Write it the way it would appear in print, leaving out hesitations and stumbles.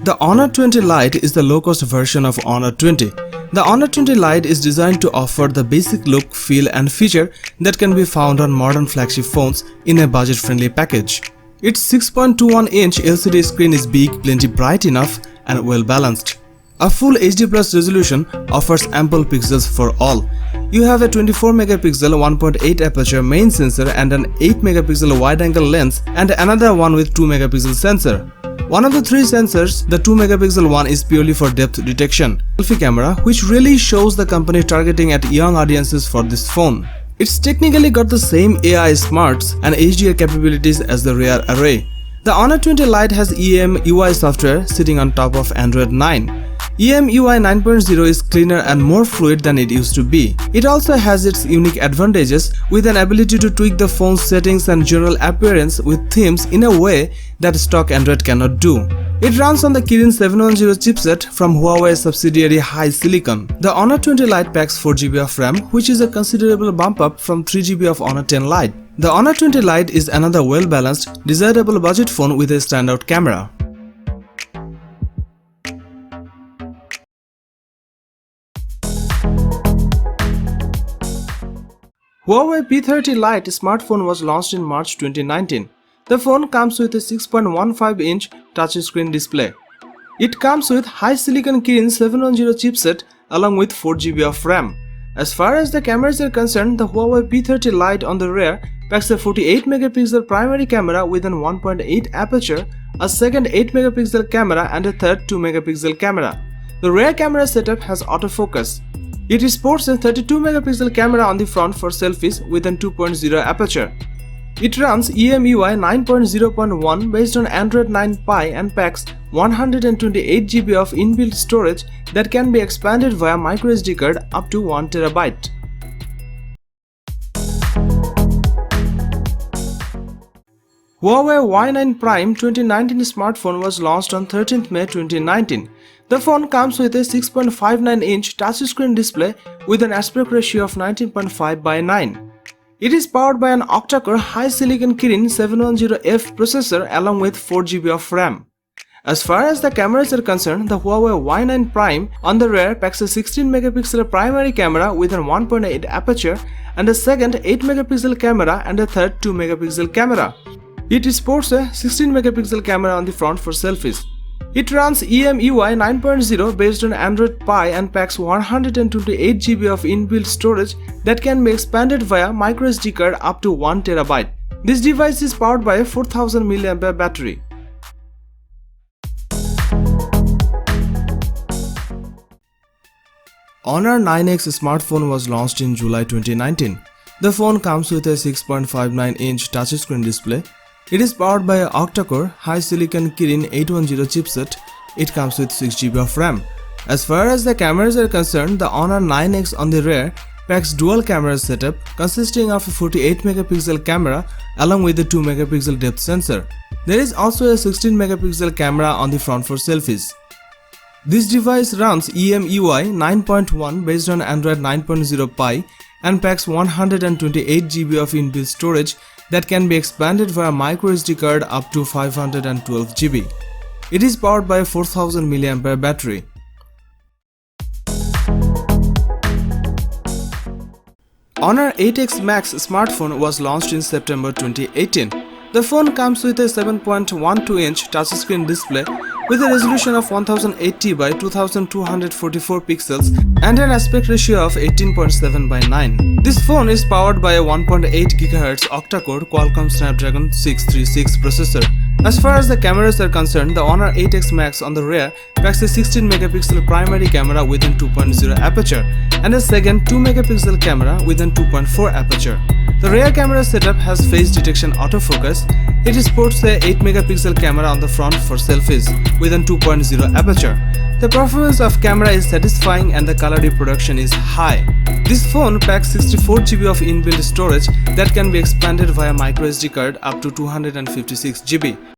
The Honor 20 Lite is the low-cost version of Honor 20. The Honor 20 Lite is designed to offer the basic look, feel and feature that can be found on modern flagship phones in a budget-friendly package. Its 6.21-inch LCD screen is big, plenty bright enough and well-balanced. A full HD+ resolution offers ample pixels for all. You have a 24-megapixel 1.8 aperture main sensor and an 8-megapixel wide-angle lens and another one with 2-megapixel sensor. One of the three sensors, the 2-megapixel one, is purely for depth detection. Selfie camera, which really shows the company targeting at young audiences for this phone. It's technically got the same AI smarts and HDR capabilities as the rear array. The Honor 20 Lite has EMUI software sitting on top of Android 9. EMUI 9.0 is cleaner and more fluid than it used to be. It also has its unique advantages with an ability to tweak the phone's settings and general appearance with themes in a way that stock Android cannot do. It runs on the Kirin 710 chipset from Huawei subsidiary HiSilicon. The Honor 20 Lite packs 4GB of RAM, which is a considerable bump up from 3GB of Honor 10 Lite. The Honor 20 Lite is another well-balanced, desirable budget phone with a standout camera. Huawei P30 Lite smartphone was launched in March 2019. The phone comes with a 6.15-inch touchscreen display. It comes with HiSilicon Kirin 710 chipset along with 4GB of RAM. As far as the cameras are concerned, the Huawei P30 Lite on the rear packs a 48-megapixel primary camera with an 1.8 aperture, a second 8-megapixel camera and a third 2-megapixel camera. The rear camera setup has autofocus. It sports a 32-megapixel camera on the front for selfies with an 2.0 aperture. It runs EMUI 9.0.1 based on Android 9 Pie and packs 128GB of inbuilt storage that can be expanded via microSD card up to 1TB. Huawei Y9 Prime 2019 smartphone was launched on 13th May 2019. The phone comes with a 6.59-inch touchscreen display with an aspect ratio of 19.5:9. It is powered by an octa-core HiSilicon Kirin 710F processor along with 4GB of RAM. As far as the cameras are concerned, the Huawei Y9 Prime on the rear packs a 16-megapixel primary camera with an 1.8 aperture and a second 8-megapixel camera and a third 2-megapixel camera. It sports a 16-megapixel camera on the front for selfies. It runs EMUI 9.0 based on Android Pie and packs 128GB of inbuilt storage that can be expanded via microSD card up to 1TB. This device is powered by a 4000 mAh battery. Honor 9X smartphone was launched in July 2019. The phone comes with a 6.59-inch touchscreen display. It is powered by an octa-core HiSilicon Kirin 810 chipset. It comes with 6GB of RAM. As far as the cameras are concerned, the Honor 9X on the rear packs dual camera setup consisting of a 48-megapixel camera along with a 2-megapixel depth sensor. There is also a 16-megapixel camera on the front for selfies. This device runs EMUI 9.1 based on Android 9.0 Pie and packs 128GB of inbuilt storage that can be expanded via microSD card up to 512GB. It is powered by a 4000 mAh battery. Honor 8X Max smartphone was launched in September 2018. The phone comes with a 7.12-inch touchscreen display with a resolution of 1080 by 2244 pixels and an aspect ratio of 18.7:9. This phone is powered by a 1.8 GHz octa-core Qualcomm Snapdragon 636 processor. As far as the cameras are concerned, the Honor 8X Max on the rear packs a 16-megapixel primary camera with an 2.0 aperture and a second 2-megapixel camera with an 2.4 aperture. The rear camera setup has face detection autofocus. It sports a 8-megapixel camera on the front for selfies with an 2.0 aperture. The performance of camera is satisfying and the color reproduction is high. This phone packs 64GB of inbuilt storage that can be expanded via microSD card up to 256GB.